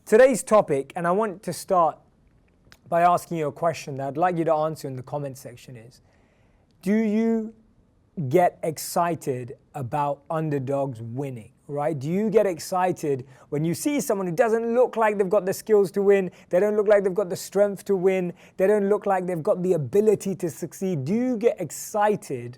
Today's topic, and I want to start by asking you a question that I'd like you to answer in the comment section is, do you get excited about underdogs winning, right? Do you get excited when you see someone who doesn't look like they've got the skills to win, they don't look like they've got the strength to win, they don't look like they've got the ability to succeed? Do you get excited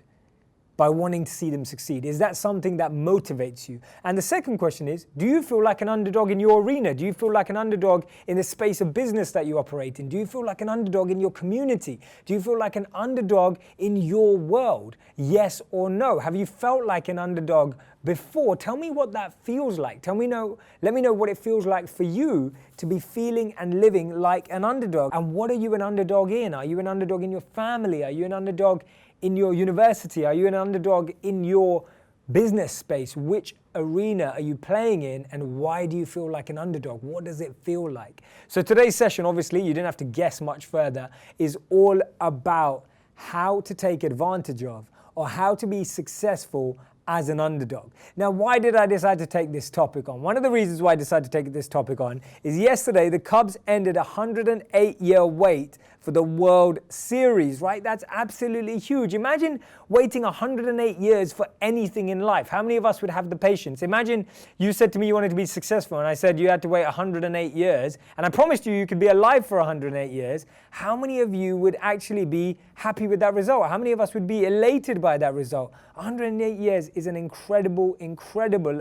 by wanting to see them succeed? Is that something that motivates you? And the second question is, do you feel like an underdog in your arena? Do you feel like an underdog in the space of business that you operate in? Do you feel like an underdog in your community? Do you feel like an underdog in your world? Yes or no? Have you felt like an underdog before? Tell me what that feels like. Let me know what it feels like for you to be feeling and living like an underdog. And what are you an underdog in? Are you an underdog in your family? Are you an underdog in your university? Are you an underdog in your business space? Which arena are you playing in, and why do you feel like an underdog? What does it feel like? So today's session, obviously, you didn't have to guess much further, is all about how to take advantage of or how to be successful as an underdog. Now, why did I decide to take this topic on? One of the reasons why I decided to take this topic on is yesterday the Cubs ended a 108-year wait for the World Series, right? That's absolutely huge. Imagine waiting 108 years for anything in life. How many of us would have the patience? Imagine you said to me you wanted to be successful, and I said you had to wait 108 years, and I promised you could be alive for 108 years. How many of you would actually be happy with that result? How many of us would be elated by that result? 108 years is an incredible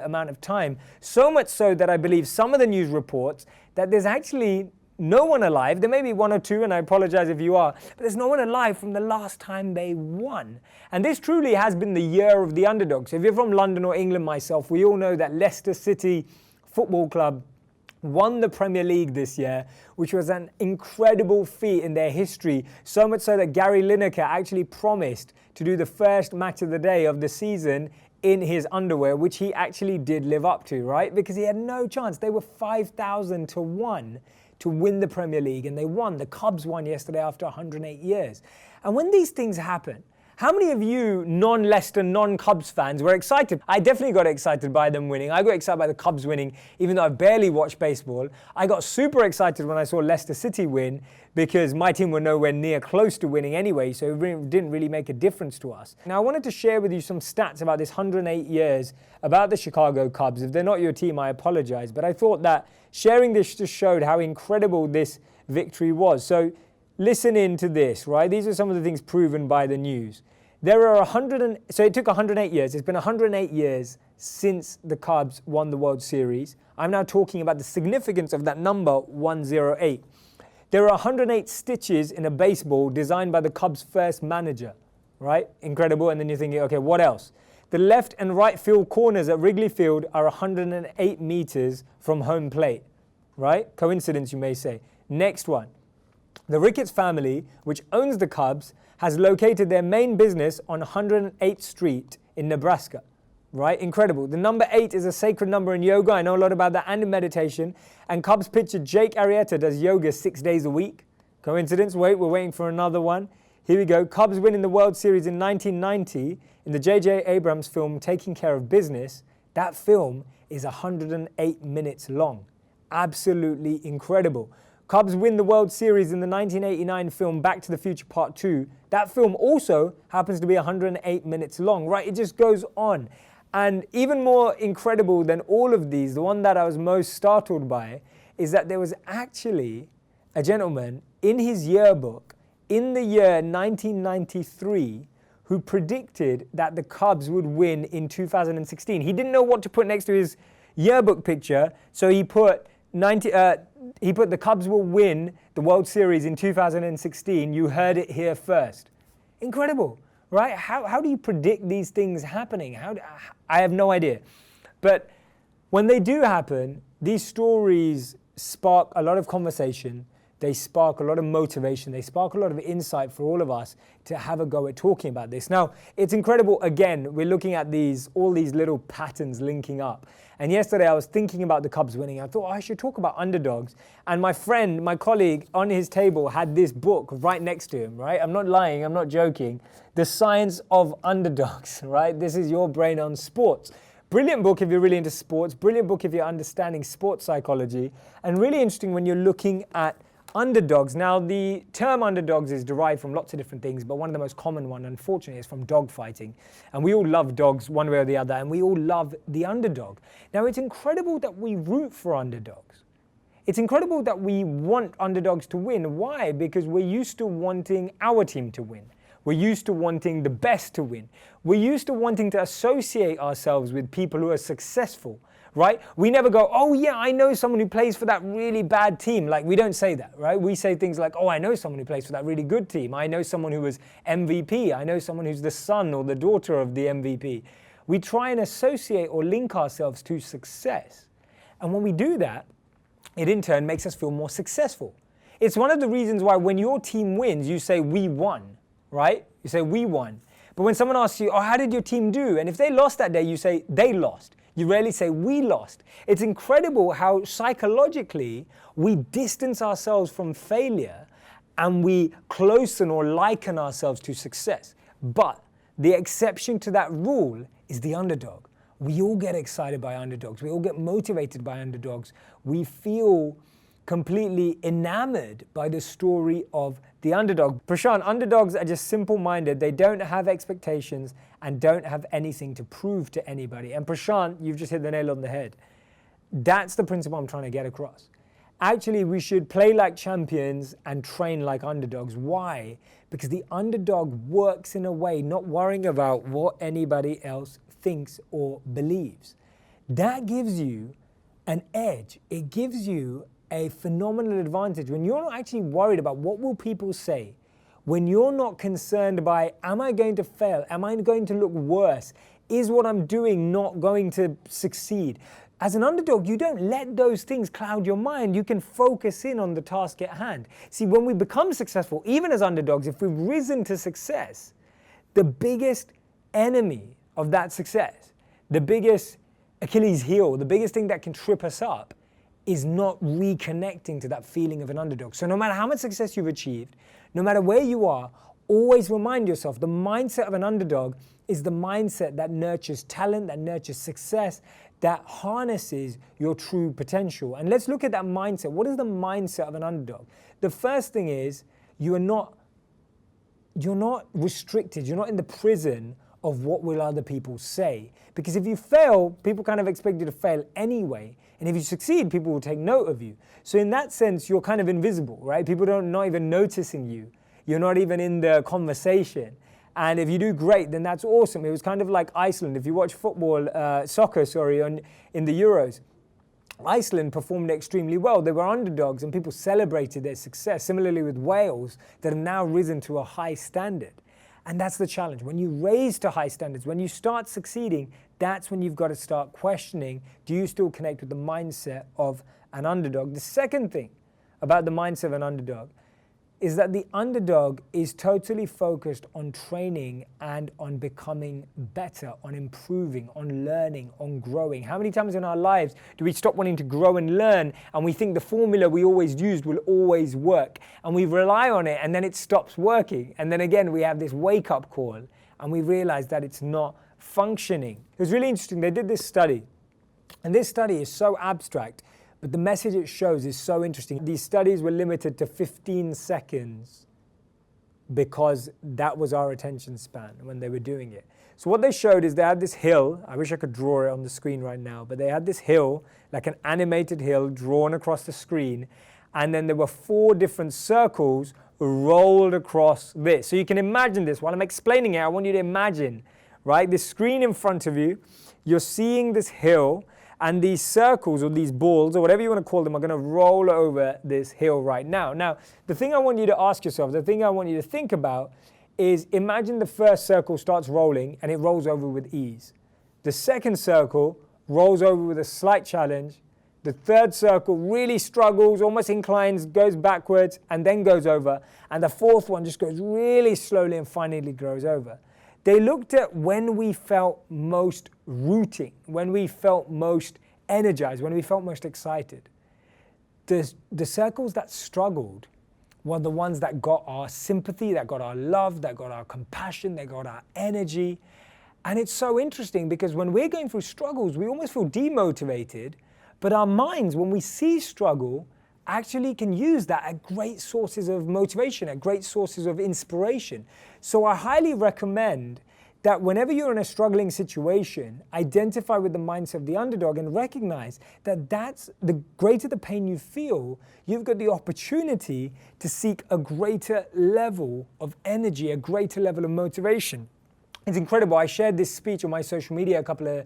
amount of time. So much so that I believe some of the news reports that there's actually no one alive. There may be one or two, and I apologize if you are, but there's no one alive from the last time they won. And this truly has been the year of the underdog. So if you're from London or England, myself, we all know that Leicester City Football Club won the Premier League this year, which was an incredible feat in their history. So much so that Gary Lineker actually promised to do the first match of the day of the season in his underwear, which he actually did live up to, right? Because he had no chance. They were 5,000 to 1 to win the Premier League, and they won. The Cubs won yesterday after 108 years. And when these things happen, how many of you non-Leicester, non-Cubs fans were excited? I definitely got excited by them winning. I got excited by the Cubs winning, even though I barely watched baseball. I got super excited when I saw Leicester City win because my team were nowhere near close to winning anyway, so it didn't really make a difference to us. Now, I wanted to share with you some stats about this 108 years about the Chicago Cubs. If they're not your team, I apologize, but I thought that sharing this just showed how incredible this victory was. So listen in to this, right? These are some of the things proven by the news. There are so it took 108 years. It's been 108 years since the Cubs won the World Series. I'm now talking about the significance of that number 108. There are 108 stitches in a baseball designed by the Cubs' first manager, right? Incredible. And then you're thinking, okay, what else? The left and right field corners at Wrigley Field are 108 meters from home plate, right? Coincidence, you may say. Next one. The Ricketts family, which owns the Cubs, has located their main business on 108th Street in Nebraska, right? Incredible. The number 8 is a sacred number in yoga. I know a lot about that and in meditation. And Cubs pitcher Jake Arrieta does yoga 6 days a week. Coincidence? Wait, we're waiting for another one. Here we go. Cubs winning the World Series in 1990 in the J.J. Abrams film Taking Care of Business. That film is 108 minutes long. Absolutely incredible. Cubs win the World Series in the 1989 film Back to the Future Part 2. That film also happens to be 108 minutes long, right? It just goes on. And even more incredible than all of these, the one that I was most startled by, is that there was actually a gentleman in his yearbook in the year 1993 who predicted that the Cubs would win in 2016. He didn't know what to put next to his yearbook picture, so he put the Cubs will win the World Series in 2016. You heard it here first. Incredible, right? How do you predict these things happening? I have no idea. But when they do happen, these stories spark a lot of conversation. They spark a lot of motivation. They spark a lot of insight for all of us to have a go at talking about this. Now, it's incredible. Again, we're looking at all these little patterns linking up. And yesterday I was thinking about the Cubs winning. I thought, I should talk about underdogs. And my friend, my colleague on his table had this book right next to him, right? I'm not lying, I'm not joking. The Science of Underdogs, right? This is your brain on sports. Brilliant book if you're really into sports, brilliant book if you're understanding sports psychology, and really interesting when you're looking at underdogs. Now, the term underdogs is derived from lots of different things, but one of the most common one, unfortunately, is from dog fighting. And we all love dogs one way or the other, and we all love the underdog. Now, it's incredible that we root for underdogs. It's incredible that we want underdogs to win. Why? Because we're used to wanting our team to win. We're used to wanting the best to win. We're used to wanting to associate ourselves with people who are successful. Right? We never go, oh yeah, I know someone who plays for that really bad team. Like, we don't say that, right? We say things like, oh, I know someone who plays for that really good team. I know someone who was MVP. I know someone who's the son or the daughter of the MVP. We try and associate or link ourselves to success. And when we do that, it in turn makes us feel more successful. It's one of the reasons why when your team wins, you say, we won, right? You say, we won. But when someone asks you, oh, how did your team do? And if they lost that day, you say, they lost. You rarely say, we lost. It's incredible how psychologically we distance ourselves from failure and we closen or liken ourselves to success. But the exception to that rule is the underdog. We all get excited by underdogs. We all get motivated by underdogs. We feel completely enamored by the story of the underdog. Prashant, underdogs are just simple-minded. They don't have expectations and don't have anything to prove to anybody. And Prashant, you've just hit the nail on the head. That's the principle I'm trying to get across. Actually, we should play like champions and train like underdogs. Why? Because the underdog works in a way not worrying about what anybody else thinks or believes. That gives you an edge. It gives you a phenomenal advantage when you're not actually worried about what will people say, when you're not concerned by, am I going to fail? Am I going to look worse? Is what I'm doing not going to succeed? As an underdog, you don't let those things cloud your mind. You can focus in on the task at hand. See, when we become successful, even as underdogs, if we've risen to success, the biggest enemy of that success, the biggest Achilles heel, the biggest thing that can trip us up is not reconnecting to that feeling of an underdog. So no matter how much success you've achieved, no matter where you are, always remind yourself the mindset of an underdog is the mindset that nurtures talent, that nurtures success, that harnesses your true potential. And let's look at that mindset. What is the mindset of an underdog? The first thing is you're not restricted. You're not in the prison of what will other people say. Because if you fail, people kind of expect you to fail anyway. And if you succeed, people will take note of you. So in that sense, you're kind of invisible, right? People not even noticing you. You're not even in the conversation. And if you do great, then that's awesome. It was kind of like Iceland. If you watch soccer, in the Euros, Iceland performed extremely well. They were underdogs and people celebrated their success. Similarly with Wales, that have now risen to a high standard. And that's the challenge. When you raise to high standards, when you start succeeding, that's when you've got to start questioning, do you still connect with the mindset of an underdog? The second thing about the mindset of an underdog is that the underdog is totally focused on training and on becoming better, on improving, on learning, on growing. How many times in our lives do we stop wanting to grow and learn and we think the formula we always used will always work and we rely on it and then it stops working, and then again we have this wake-up call and we realize that it's not functioning. It was really interesting. They did this study, and this study is so abstract, but the message it shows is so interesting. These studies were limited to 15 seconds because that was our attention span when they were doing it. So what they showed is they had this hill. I wish I could draw it on the screen right now, but they had this hill, like an animated hill drawn across the screen. And then there were 4 different circles rolled across this. So you can imagine this. While I'm explaining it, I want you to imagine, right? This screen in front of you, you're seeing this hill, and these circles or these balls or whatever you want to call them are going to roll over this hill right now. Now, the thing I want you to ask yourself, the thing I want you to think about is imagine the first circle starts rolling and it rolls over with ease. The second circle rolls over with a slight challenge. The third circle really struggles, almost inclines, goes backwards and then goes over. And the fourth one just goes really slowly and finally goes over. They looked at when we felt most rooting, when we felt most energized, when we felt most excited. The circles that struggled were the ones that got our sympathy, that got our love, that got our compassion, that got our energy. And it's so interesting because when we're going through struggles, we almost feel demotivated, but our minds, when we see struggle, actually can use that as great sources of motivation, as great sources of inspiration. So I highly recommend that whenever you're in a struggling situation, identify with the mindset of the underdog and recognize that that's the greater the pain you feel, you've got the opportunity to seek a greater level of energy, a greater level of motivation. It's incredible. I shared this speech on my social media a couple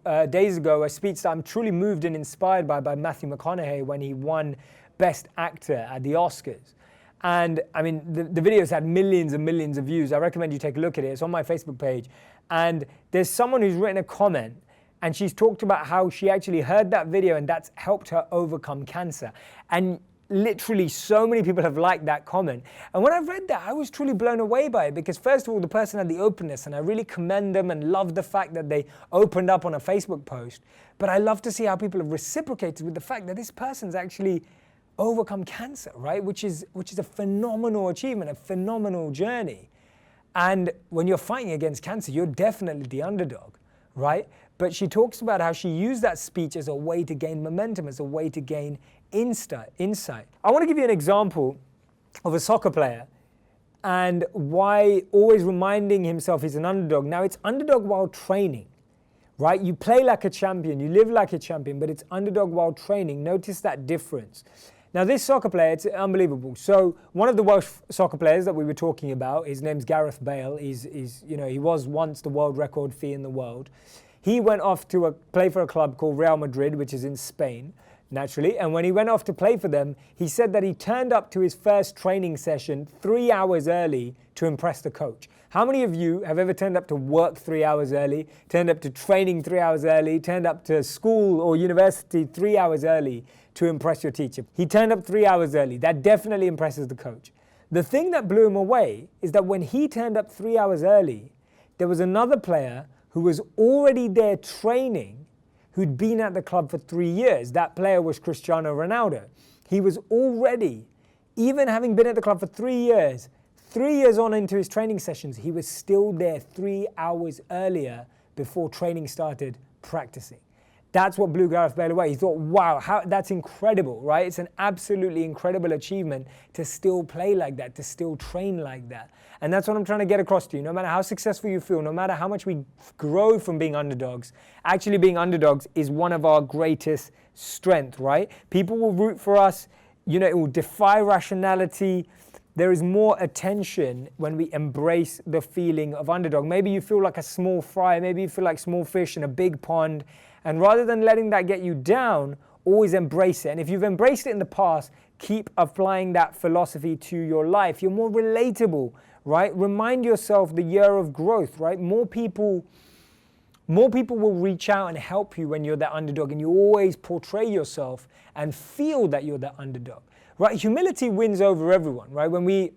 of days ago, a speech that I'm truly moved and inspired by Matthew McConaughey when he won Best Actor at the Oscars. And I mean, the video's had millions and millions of views. I recommend you take a look at it. It's on my Facebook page. And there's someone who's written a comment and she's talked about how she actually heard that video and that's helped her overcome cancer. And literally so many people have liked that comment. And when I read that, I was truly blown away by it because first of all, the person had the openness and I really commend them and love the fact that they opened up on a Facebook post. But I love to see how people have reciprocated with the fact that this person's actually overcome cancer, right? Which is a phenomenal achievement, a phenomenal journey. And when you're fighting against cancer, you're definitely the underdog, right? But she talks about how she used that speech as a way to gain momentum, as a way to gain insight. I want to give you an example of a soccer player and why always reminding himself he's an underdog. Now, it's underdog while training, right? You play like a champion, you live like a champion, but it's underdog while training. Notice that difference. Now, this soccer player, it's unbelievable. So one of the Welsh soccer players that we were talking about, his name's Gareth Bale. He was once the world record fee in the world. He went off to play for a club called Real Madrid, which is in Spain, naturally. And when he went off to play for them, he said that he turned up to his first training session 3 hours early to impress the coach. How many of you have ever turned up to work 3 hours early, turned up to training 3 hours early, turned up to school or university 3 hours early to impress your teacher? He turned up 3 hours early. That definitely impresses the coach. The thing that blew him away is that when he turned up 3 hours early, there was another player who was already there training, who'd been at the club for 3 years. That player was Cristiano Ronaldo. He was already, even having been at the club for 3 years on into his training sessions, he was still there 3 hours earlier before training started practicing. That's what blew Gareth Bale away. He thought, wow, that's incredible, right? It's an absolutely incredible achievement to still play like that, to still train like that. And that's what I'm trying to get across to you. No matter how successful you feel, no matter how much we grow from being underdogs, actually being underdogs is one of our greatest strengths, right? People will root for us. It will defy rationality. There is more attention when we embrace the feeling of underdog. Maybe you feel like a small fry. Maybe you feel like small fish in a big pond. And rather than letting that get you down, always embrace it. And if you've embraced it in the past, keep applying that philosophy to your life. You're more relatable, right? Remind yourself the year of growth, right? More people will reach out and help you when you're that underdog, and you always portray yourself and feel that you're that underdog, right? Humility wins over everyone, right? When we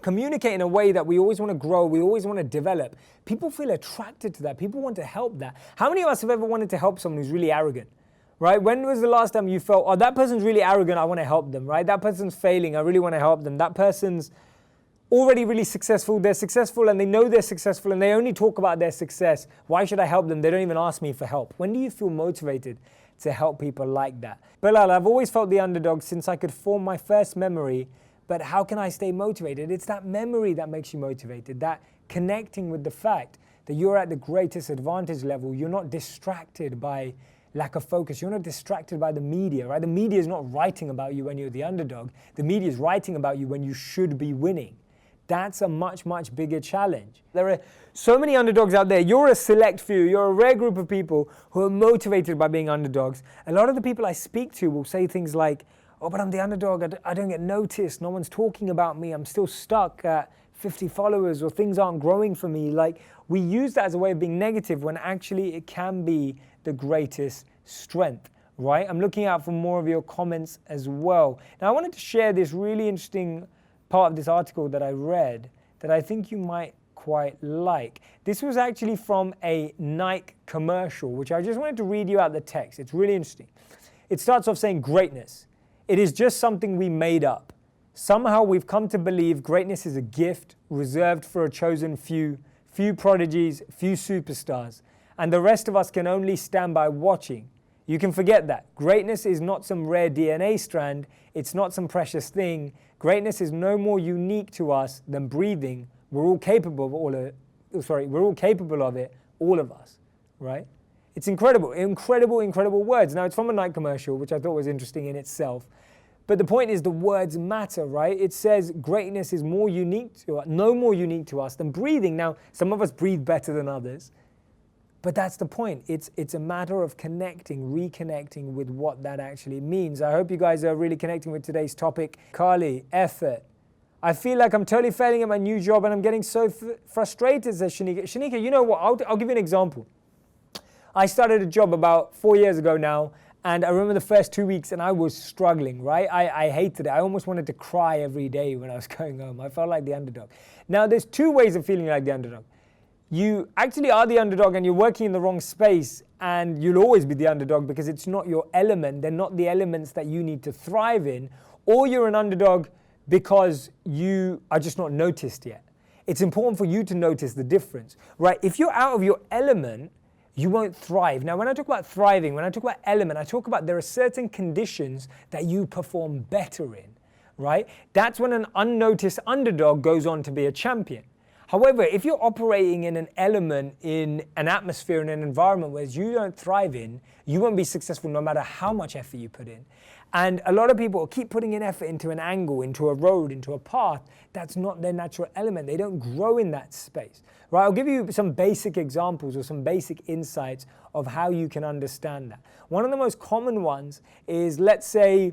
communicate in a way that we always want to grow, we always want to develop, people feel attracted to that. People want to help that. How many of us have ever wanted to help someone who's really arrogant, right? When was the last time you felt, oh, that person's really arrogant, I want to help them, right? That person's failing, I really want to help them. That person's already really successful, they're successful and they know they're successful and they only talk about their success. Why should I help them? They don't even ask me for help. When do you feel motivated to help people like that? Bilal, I've always felt the underdog since I could form my first memory, but how can I stay motivated? It's that memory that makes you motivated, that connecting with the fact that you're at the greatest advantage level. You're not distracted by lack of focus. You're not distracted by the media, right? The media is not writing about you when you're the underdog. The media is writing about you when you should be winning. That's a much, much bigger challenge. There are so many underdogs out there. You're a select few. You're a rare group of people who are motivated by being underdogs. A lot of the people I speak to will say things like, oh, but I'm the underdog. I don't get noticed. No one's talking about me. I'm still stuck at 50 followers, or things aren't growing for me. Like, we use that as a way of being negative when actually it can be the greatest strength, right? I'm looking out for more of your comments as well. Now, I wanted to share this really interesting part of this article that I read that I think you might quite like. This was actually from a Nike commercial, which I just wanted to read you out the text. It's really interesting. It starts off saying, greatness. It is just something we made up. Somehow we've come to believe greatness is a gift reserved for a chosen few few prodigies, few superstars, and the rest of us can only stand by watching. You can forget that. Greatness is not some rare DNA strand. It's not some precious thing. Greatness is no more unique to us than breathing. We're all capable of it, all of us, right? It's incredible, incredible words. Now, it's from a Nike commercial, which I thought was interesting in itself. But the point is the words matter, right? It says greatness is more unique to us, no more unique to us than breathing. Now, some of us breathe better than others. But that's the point. It's a matter of reconnecting with what that actually means. I hope you guys are really connecting with today's topic. Carly, effort. I feel like I'm totally failing at my new job and I'm getting so frustrated, says Shanika. Shanika, you know what? I'll give you an example. I started a job about 4 years ago now, and I remember the first 2 weeks and I was struggling, right? I hated it. I almost wanted to cry every day when I was going home. I felt like the underdog. Now, there's two ways of feeling like the underdog. You actually are the underdog and you're working in the wrong space, and you'll always be the underdog because it's not your element. They're not the elements that you need to thrive in. Or you're an underdog because you are just not noticed yet. It's important for you to notice the difference, right? If you're out of your element, you won't thrive. Now, when I talk about thriving, when I talk about element, I talk about there are certain conditions that you perform better in, right? That's when an unnoticed underdog goes on to be a champion. However, if you're operating in an element, in an atmosphere, in an environment where you don't thrive in, you won't be successful no matter how much effort you put in. And a lot of people keep putting in effort into an angle, into a road, into a path. That's not their natural element. They don't grow in that space. Right? I'll give you some basic examples or some basic insights of how you can understand that. One of the most common ones is, let's say,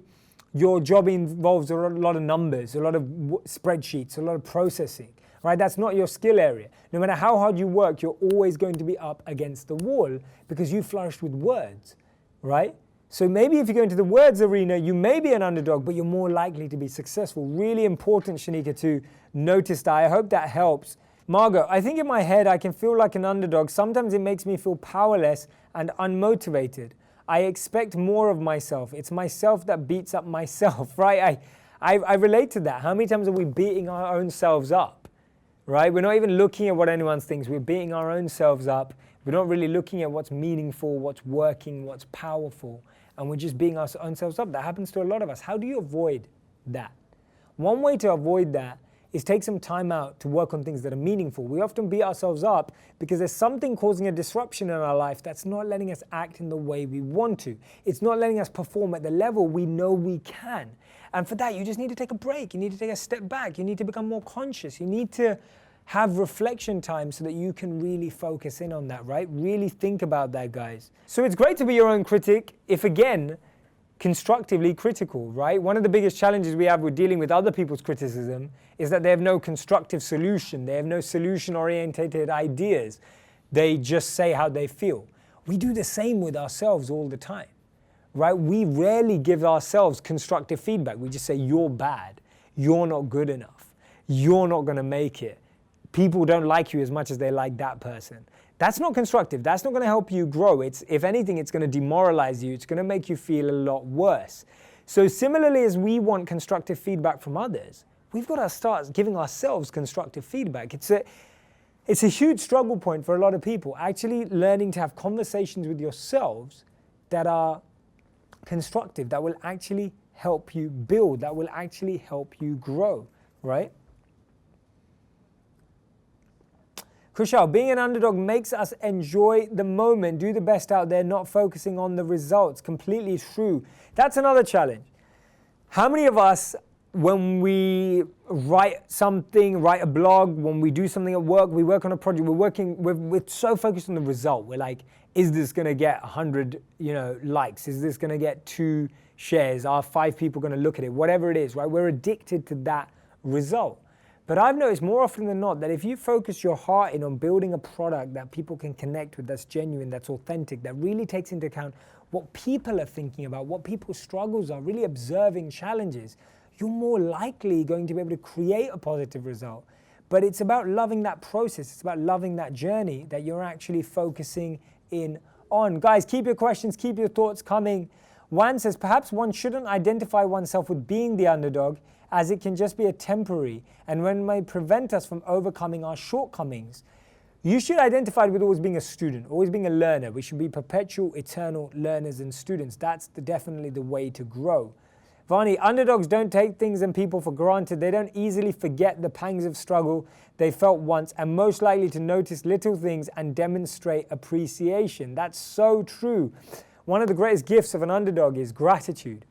your job involves a lot of numbers, a lot of spreadsheets, a lot of processing. Right? That's not your skill area. No matter how hard you work, you're always going to be up against the wall because you flourished with words, right? So maybe if you go into the words arena, you may be an underdog, but you're more likely to be successful. Really important, Shanika, to notice that. I hope that helps. Margot, I think in my head I can feel like an underdog. Sometimes it makes me feel powerless and unmotivated. I expect more of myself. It's myself that beats up myself, right? I relate to that. How many times are we beating our own selves up? Right? We're not even looking at what anyone thinks. We're beating our own selves up. We're not really looking at what's meaningful, what's working, what's powerful. And we're just beating our own selves up. That happens to a lot of us. How do you avoid that? One way to avoid that is take some time out to work on things that are meaningful. We often beat ourselves up because there's something causing a disruption in our life that's not letting us act in the way we want to. It's not letting us perform at the level we know we can. And for that, you just need to take a break. You need to take a step back. You need to become more conscious. You need to have reflection time so that you can really focus in on that, right? Really think about that, guys. So it's great to be your own critic if, again, constructively critical, right? One of the biggest challenges we have with dealing with other people's criticism is that they have no constructive solution. They have no solution-oriented ideas. They just say how they feel. We do the same with ourselves all the time. Right? We rarely give ourselves constructive feedback. We just say, you're bad. You're not good enough. You're not going to make it. People don't like you as much as they like that person. That's not constructive. That's not going to help you grow. If anything, it's going to demoralize you. It's going to make you feel a lot worse. So similarly, as we want constructive feedback from others, we've got to start giving ourselves constructive feedback. It's a huge struggle point for a lot of people, actually learning to have conversations with yourselves that are constructive, that will actually help you build, that will actually help you grow, right? Kushal, being an underdog makes us enjoy the moment, do the best out there, not focusing on the results. Completely true. That's another challenge. How many of us, when we write something, write a blog, when we do something at work, we work on a project, we're so focused on the result. We're like, is this going to get 100, likes? Is this going to get 2 shares? Are 5 people going to look at it? Whatever it is, right? We're addicted to that result. But I've noticed more often than not that if you focus your heart in on building a product that people can connect with, that's genuine, that's authentic, that really takes into account what people are thinking about, what people's struggles are, really observing challenges, you're more likely going to be able to create a positive result. But it's about loving that process. It's about loving that journey that you're actually focusing in on. Guys, keep your questions, keep your thoughts coming. Juan says, perhaps one shouldn't identify oneself with being the underdog, as it can just be a temporary and when may prevent us from overcoming our shortcomings. You should identify with always being a student, always being a learner. We should be perpetual, eternal learners and students. That's definitely the way to grow. Vani, underdogs don't take things and people for granted. They don't easily forget the pangs of struggle they felt once, and most likely to notice little things and demonstrate appreciation. That's so true. One of the greatest gifts of an underdog is gratitude,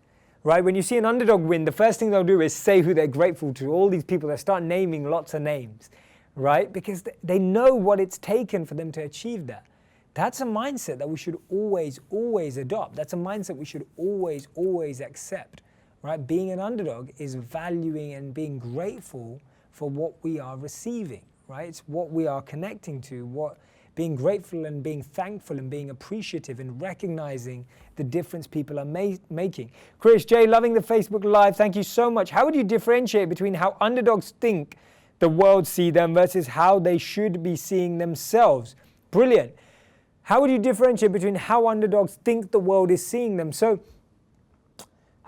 right? When you see an underdog win, the first thing they'll do is say who they're grateful to. All these people, they start naming lots of names, right? Because they know what it's taken for them to achieve that. That's a mindset that we should always, always adopt. That's a mindset we should always, always accept. Right? Being an underdog is valuing and being grateful for what we are receiving, right? It's what we are connecting to, being grateful and being thankful and being appreciative and recognizing the difference people are making. Chris J, loving the Facebook Live. Thank you so much. How would you differentiate between how underdogs think the world see them versus how they should be seeing themselves? Brilliant. How would you differentiate between how underdogs think the world is seeing them? So,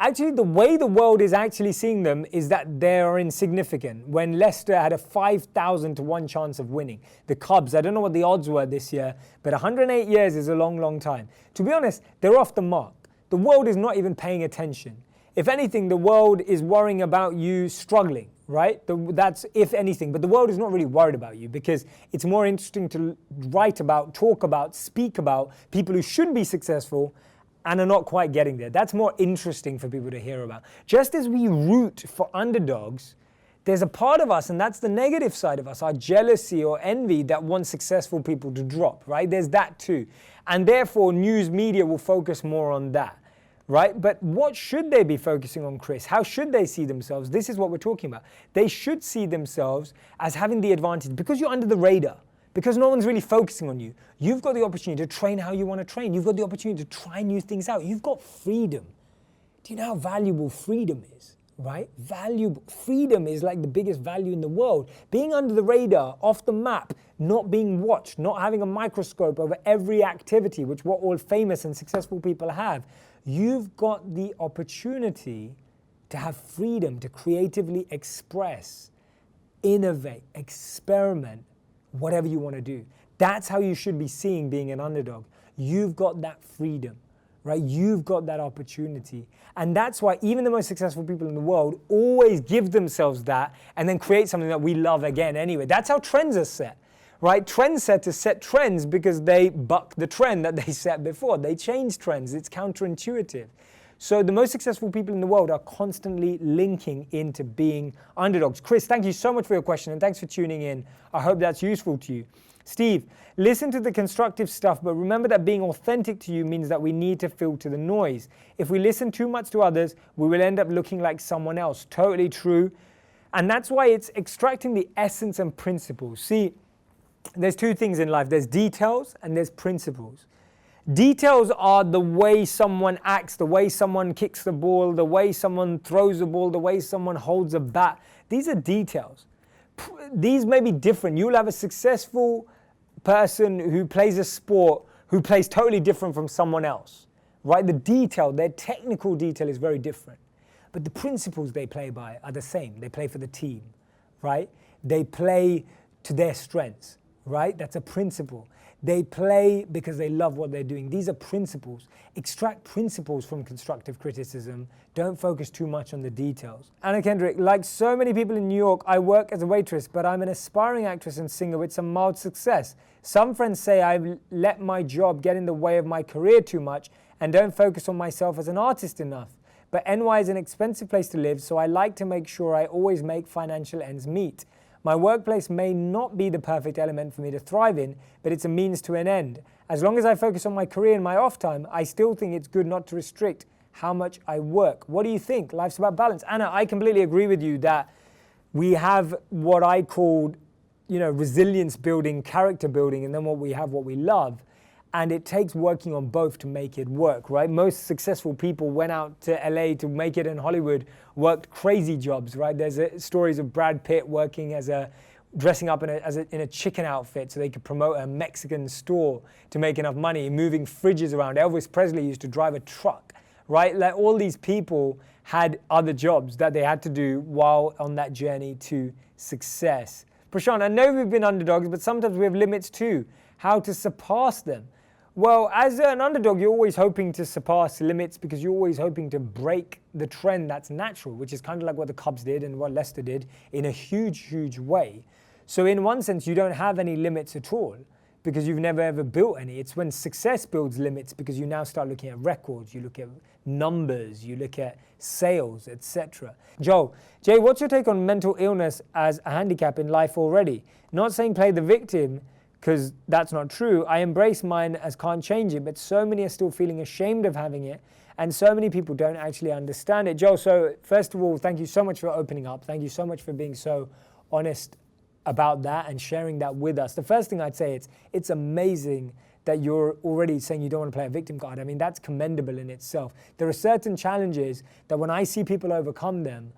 actually, the way the world is actually seeing them is that they are insignificant. When Leicester had a 5,000 to 1 chance of winning, the Cubs, I don't know what the odds were this year, but 108 years is a long, long time. To be honest, they're off the mark. The world is not even paying attention. If anything, the world is worrying about you struggling, right? That's if anything, but the world is not really worried about you because it's more interesting to write about, talk about, speak about people who should be successful and are not quite getting there. That's more interesting for people to hear about. Just as we root for underdogs, there's a part of us, and that's the negative side of us, our jealousy or envy that wants successful people to drop, right? There's that too. And therefore, news media will focus more on that, right? But what should they be focusing on, Chris? How should they see themselves? This is what we're talking about. They should see themselves as having the advantage because you're under the radar. Because no one's really focusing on you. You've got the opportunity to train how you want to train. You've got the opportunity to try new things out. You've got freedom. Do you know how valuable freedom is, right? Valuable. Freedom is like the biggest value in the world. Being under the radar, off the map, not being watched, not having a microscope over every activity, which what all famous and successful people have. You've got the opportunity to have freedom to creatively express, innovate, experiment, whatever you want to do. That's how you should be seeing being an underdog. You've got that freedom, right? You've got that opportunity. And that's why even the most successful people in the world always give themselves that and then create something that we love again anyway. That's how trends are set, right? Trendsetters set trends because they buck the trend that they set before. They change trends. It's counterintuitive. So the most successful people in the world are constantly linking into being underdogs. Chris, thank you so much for your question and thanks for tuning in. I hope that's useful to you. Steve, listen to the constructive stuff, but remember that being authentic to you means that we need to filter the noise. If we listen too much to others, we will end up looking like someone else. Totally true. And that's why it's extracting the essence and principles. See, there's two things in life. There's details and there's principles. Details are the way someone acts, the way someone kicks the ball, the way someone throws the ball, the way someone holds a bat. These are details. These may be different. You'll have a successful person who plays a sport who plays totally different from someone else, right? The detail, their technical detail is very different. But the principles they play by are the same. They play for the team, right? They play to their strengths, right? That's a principle. They play because they love what they're doing. These are principles. Extract principles from constructive criticism. Don't focus too much on the details. Anna Kendrick, like so many people in New York, I work as a waitress, but I'm an aspiring actress and singer with some mild success. Some friends say I've let my job get in the way of my career too much and don't focus on myself as an artist enough. But NY is an expensive place to live, so I like to make sure I always make financial ends meet. My workplace may not be the perfect element for me to thrive in, but it's a means to an end. As long as I focus on my career and my off time, I still think it's good not to restrict how much I work. What do you think? Life's about balance. Anna, I completely agree with you that we have what I called, resilience building, character building, and then what we love. And it takes working on both to make it work, right? Most successful people went out to LA to make it in Hollywood, worked crazy jobs, right? There's stories of Brad Pitt working dressing up in a chicken outfit so they could promote a Mexican store to make enough money, moving fridges around. Elvis Presley used to drive a truck, right? Like all these people had other jobs that they had to do while on that journey to success. Prashant, I know we've been underdogs, but sometimes we have limits too. How to surpass them? Well, as an underdog, you're always hoping to surpass limits because you're always hoping to break the trend that's natural, which is kind of like what the Cubs did and what Leicester did in a huge, huge way. So in one sense, you don't have any limits at all because you've never ever built any. It's when success builds limits because you now start looking at records, you look at numbers, you look at sales, etc. Joel, Jay, what's your take on mental illness as a handicap in life already? Not saying play the victim, because that's not true. I embrace mine as can't change it, but so many are still feeling ashamed of having it, and so many people don't actually understand it. Joe, so first of all, thank you so much for opening up. Thank you so much for being so honest about that and sharing that with us. The first thing I'd say, it's amazing that you're already saying you don't want to play a victim card. I mean, that's commendable in itself. There are certain challenges that when I see people overcome them,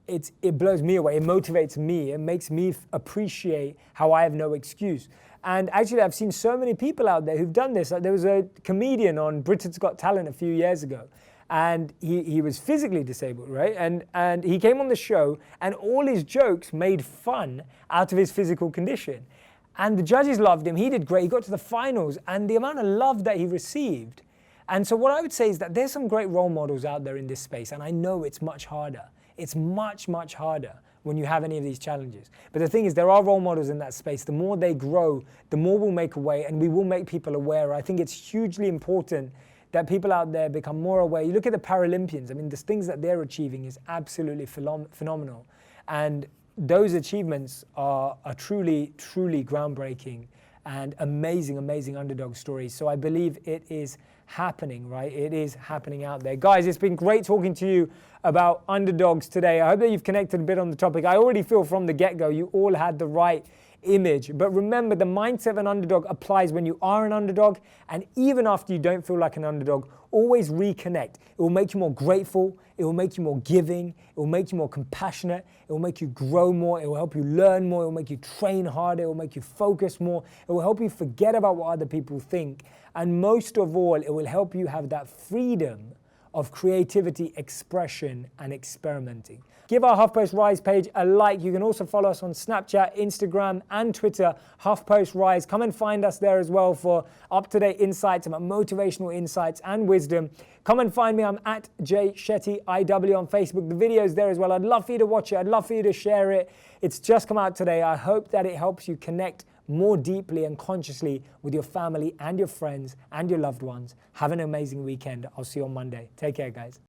it blows me away. It motivates me. It makes me appreciate how I have no excuse. And actually, I've seen so many people out there who've done this. There was a comedian on Britain's Got Talent a few years ago, and he was physically disabled, right? And he came on the show, and all his jokes made fun out of his physical condition. And the judges loved him. He did great. He got to the finals, and the amount of love that he received. And so what I would say is that there's some great role models out there in this space, and I know it's much harder. It's much, much harder when you have any of these challenges. But the thing is, there are role models in that space. The more they grow, the more we'll make a way, and we will make people aware. I think it's hugely important that people out there become more aware. You look at the Paralympians. I mean, the things that they're achieving is absolutely phenomenal. And those achievements are truly, truly groundbreaking and amazing, amazing underdog stories. So I believe it is happening, right? It is happening out there. Guys, it's been great talking to you about underdogs today. I hope that you've connected a bit on the topic. I already feel from the get-go you all had the right image. But remember, the mindset of an underdog applies when you are an underdog, and even after you don't feel like an underdog, always reconnect. It will make you more grateful. It will make you more giving. It will make you more compassionate. It will make you grow more. It will help you learn more. It will make you train harder. It will make you focus more. It will help you forget about what other people think. And most of all, it will help you have that freedom of creativity, expression, and experimenting. Give our HuffPost Rise page a like. You can also follow us on Snapchat, Instagram, and Twitter, HuffPost Rise. Come and find us there as well for up-to-date insights about motivational insights and wisdom. Come and find me. I'm at Shetty IW on Facebook. The video's there as well. I'd love for you to watch it. I'd love for you to share it. It's just come out today. I hope that it helps you connect more deeply and consciously with your family and your friends and your loved ones. Have an amazing weekend. I'll see you on Monday. Take care, guys.